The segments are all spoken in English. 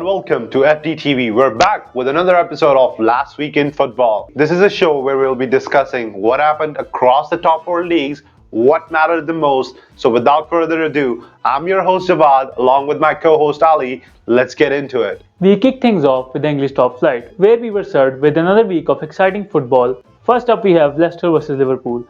and welcome to Fdtv. We're back with another episode of Last Week in Football. This is a show where we'll be discussing what happened across the top four leagues, what mattered the most. So without further ado, I'm your host Javad along with my co-host Ali. Let's get into it. We kick things off with the English top flight, where we were served with another week of exciting football. First up we have Leicester vs Liverpool.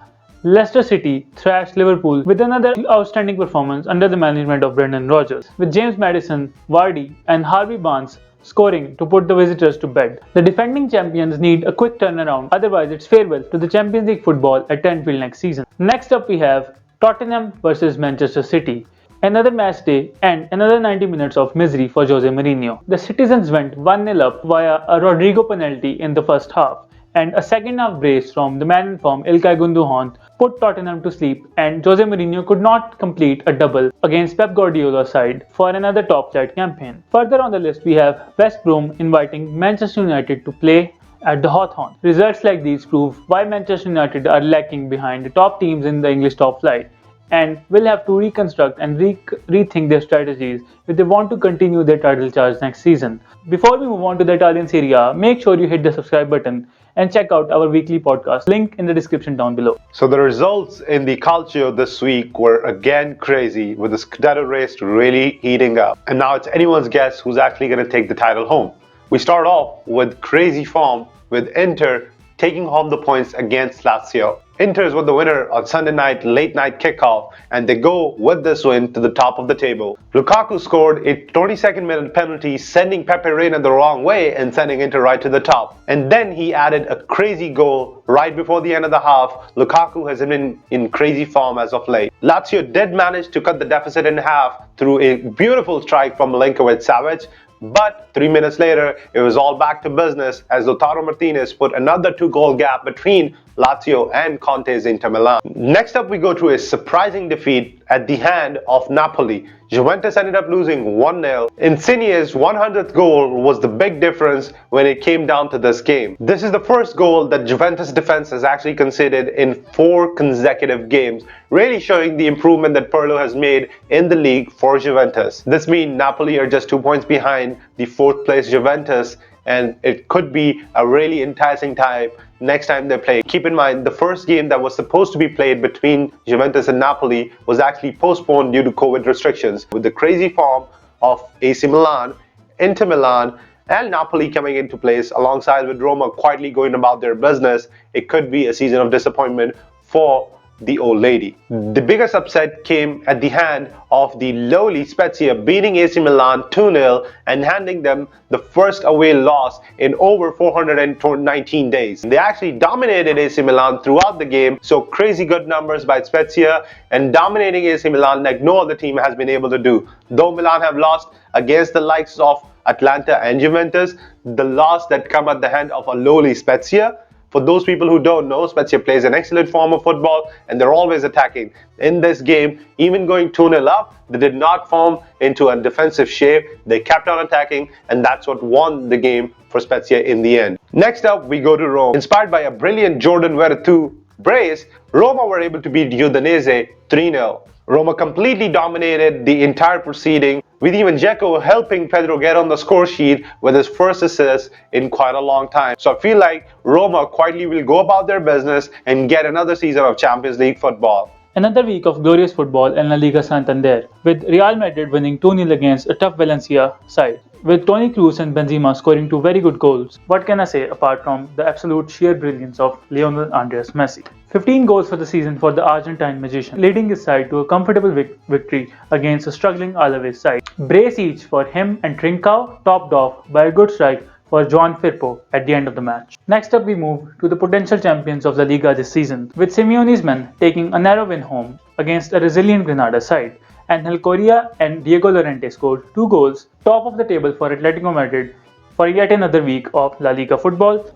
Leicester City thrashed Liverpool with another outstanding performance under the management of Brendan Rodgers, with James Maddison, Vardy and Harvey Barnes scoring to put the visitors to bed. The defending champions need a quick turnaround, otherwise it's farewell to the Champions League football at Anfield next season. Next up we have Tottenham vs Manchester City. Another match day and another 90 minutes of misery for Jose Mourinho. The citizens went 1-0 up via a Rodrigo penalty in the first half, and a second half brace from the man in form Ilkay Gundogan put Tottenham to sleep, and Jose Mourinho could not complete a double against Pep Guardiola's side for another top flight campaign. Further on the list we have West Brom inviting Manchester United to play at the Hawthorn. Results like these prove why Manchester United are lacking behind the top teams in the English top flight and will have to reconstruct and rethink their strategies if they want to continue their title charge next season. Before we move on to the Italian Serie A, make sure you hit the subscribe button and check out our weekly podcast, link in the description down below. So the results in the Calcio this week were again crazy, with the Scudetto race really heating up. And now it's anyone's guess who's actually going to take the title home. We start off with crazy form with Inter taking home the points against Lazio. Inters were the winner on Sunday night late night kickoff, and they go with this win to the top of the table. Lukaku scored a 22nd minute penalty, sending Pepe Reina the wrong way and sending Inter right to the top. And then he added a crazy goal right before the end of the half. Lukaku has been in crazy form as of late. Lazio did manage to cut the deficit in half through a beautiful strike from Milinkovic-Savic, but 3 minutes later, it was all back to business as Lautaro Martinez put another 2-goal gap between Lazio and Conte's Inter Milan. Next up, we go to a surprising defeat at the hand of Napoli. Juventus ended up losing 1-0. Insigne's 100th goal was the big difference when it came down to this game. This is the first goal that Juventus defense has actually conceded in 4 consecutive games, really showing the improvement that Pirlo has made in the league for Juventus. This means Napoli are just 2 points behind the 4th place Juventus, and it could be a really enticing time next time they play. Keep in mind, the first game that was supposed to be played between Juventus and Napoli was actually postponed due to COVID restrictions. With the crazy form of AC Milan, Inter Milan and Napoli coming into place alongside with Roma quietly going about their business, it could be a season of disappointment for the old lady. The biggest upset came at the hand of the lowly Spezia beating AC Milan 2-0 and handing them the first away loss in over 419 days. They actually dominated AC Milan throughout the game, so crazy good numbers by Spezia and dominating AC Milan like no other team has been able to do. Though Milan have lost against the likes of Atalanta and Juventus, the loss that come at the hand of a lowly Spezia. For those people who don't know, Spezia plays an excellent form of football and they're always attacking. In this game, even going 2-0 up, they did not form into a defensive shape. They kept on attacking, and that's what won the game for Spezia in the end. Next up, we go to Rome. Inspired by a brilliant Jordan Veretout brace, Roma were able to beat Udinese 3-0. Roma completely dominated the entire proceeding, with even Dzeko helping Pedro get on the score sheet with his first assist in quite a long time. So I feel like Roma quietly will go about their business and get another season of Champions League football. Another week of glorious football in La Liga Santander, with Real Madrid winning 2-0 against a tough Valencia side, with Toni Kroos and Benzema scoring 2 very good goals. What can I say apart from the absolute sheer brilliance of Lionel Andres Messi? 15 goals for the season for the Argentine magician, leading his side to a comfortable victory against a struggling Alaves side. Brace each for him and Trincao, topped off by a good strike for Joan Firpo at the end of the match. Next up we move to the potential champions of La Liga this season, with Simeone's men taking a narrow win home against a resilient Granada side. Angel Correa and Diego Llorente scored 2 goals, top of the table for Atletico Madrid for yet another week of La Liga football.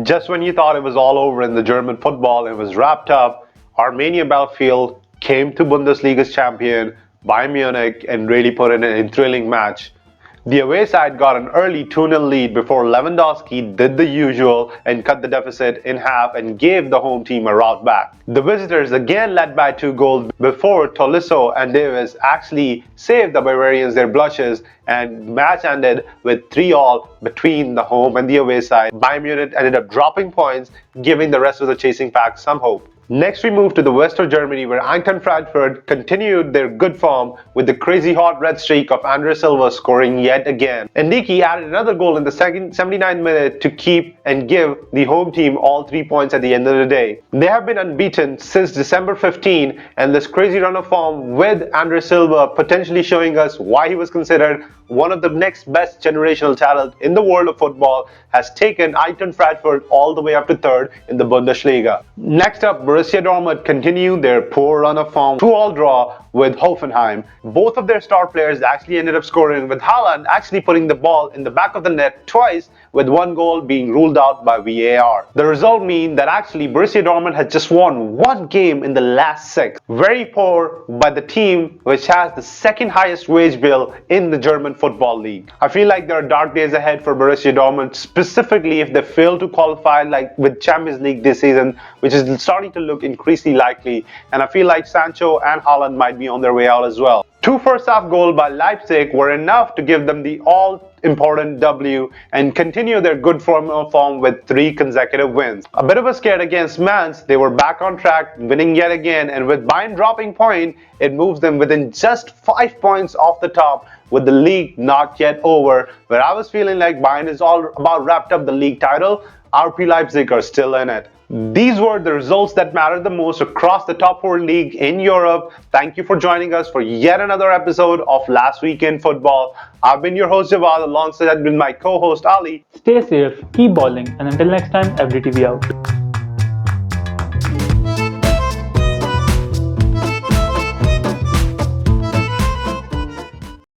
Just when you thought it was all over in the German football, it was wrapped up, Arminia Bielefeld came to Bundesliga's champion Bayern Munich and really put in a thrilling match. The away side got an early 2-0 lead before Lewandowski did the usual and cut the deficit in half and gave the home team a rout back. The visitors again led by 2 goals before Tolisso and Davis actually saved the Bavarians their blushes, and the match ended with 3-3 between the home and the away side. Bayern Munich ended up dropping points, giving the rest of the chasing pack some hope. Next we move to the west of Germany, where Eintracht Frankfurt continued their good form with the crazy hot red streak of Andre Silva scoring yet again. Ndiki added another goal in the 79th minute to keep and give the home team all 3 points at the end of the day. They have been unbeaten since December 15, and this crazy run of form with Andre Silva potentially showing us why he was considered one of the next best generational talent in the world of football has taken Eintracht Frankfurt all the way up to 3rd in the Bundesliga. Next up, Borussia Dortmund continued their poor run of form, 2-2 draw with Hoffenheim. Both of their star players actually ended up scoring, with Haaland actually putting the ball in the back of the net twice, with 1 goal being ruled out by VAR. The result means that actually Borussia Dortmund has just won 1 game in the last 6. Very poor by the team which has the 2nd highest wage bill in the German football league. I feel like there are dark days ahead for Borussia Dortmund, specifically if they fail to qualify like with Champions League this season, which is starting to look increasingly likely, and I feel like Sancho and Haaland might be on their way out as well. 2 first-half goals by Leipzig were enough to give them the all-important W and continue their good form with 3 consecutive wins. A bit of a scare against Mainz, they were back on track, winning yet again, and with Bayern dropping point, it moves them within just 5 points off the top, with the league not yet over. Where I was feeling like Bayern is all about wrapped up the league title, RB Liepzig are still in it. These were the results that mattered the most across the top 4 league in Europe. Thank you for joining us for yet another episode of Last Week in Football. I've been your host Jawad, alongside with my co-host Ali. Stay safe, keep balling, and until next time, Fdtv out.